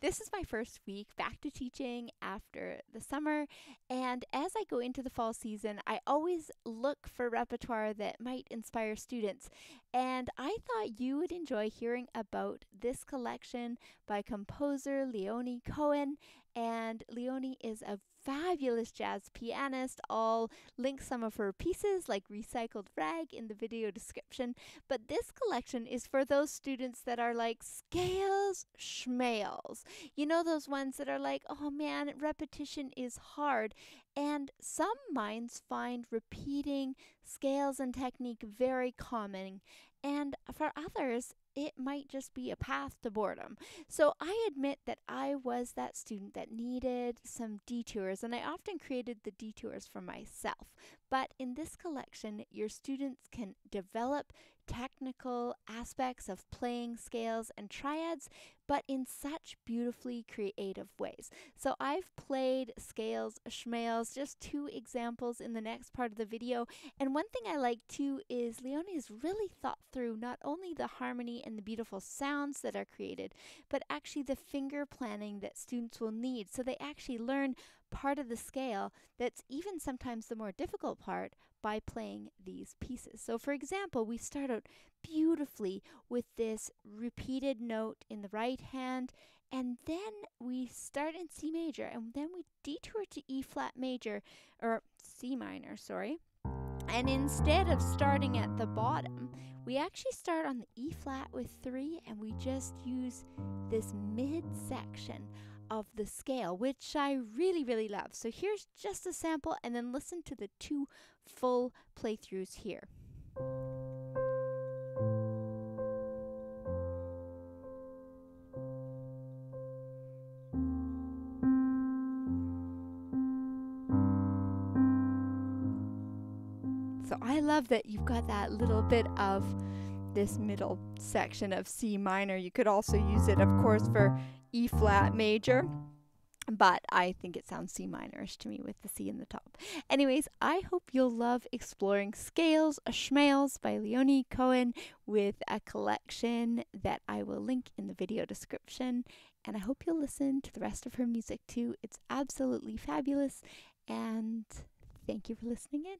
This is my first week back to teaching after the summer, and as I go into the fall season, I always look for repertoire that might inspire students. And I thought you would enjoy hearing about this collection by composer Leonie Cohen. And Leonie is a fabulous jazz pianist. I'll link some of her pieces like Recycled Rag in the video description. But this collection is for those students that are like scales, schmales. You know, those ones that are like, oh man, repetition is hard. And some minds find repeating scales and technique very common. And for others, it might just be a path to boredom. So I admit that I was that student that needed some detours, and I often created the detours for myself. But in this collection, your students can develop technical aspects of playing scales and triads, but in such beautifully creative ways. So I've played scales, schmales, just two examples in the next part of the video. And one thing I like too is Leonie's really thought through not only the harmony and the beautiful sounds that are created, but actually the finger planning that students will need. So they actually learn part of the scale that's even sometimes the more difficult part by playing these pieces. So for example, we start out beautifully with this repeated note in the right hand, and then we start in C major, and then we detour to E flat major, or C minor, sorry. And instead of starting at the bottom, we actually start on the E flat with 3, and we just use this mid section of the scale, which I really, really love. So here's just a sample, and then listen to the 2 full playthroughs here. So I love that you've got that little bit of this middle section of C minor. You could also use it, of course, for E flat major, but I think it sounds C minorish to me with the C in the top. Anyways, I hope you'll love exploring Scales, Schmales by Leonie Cohen with a collection that I will link in the video description. And I hope you'll listen to the rest of her music too. It's absolutely fabulous. And thank you for listening in.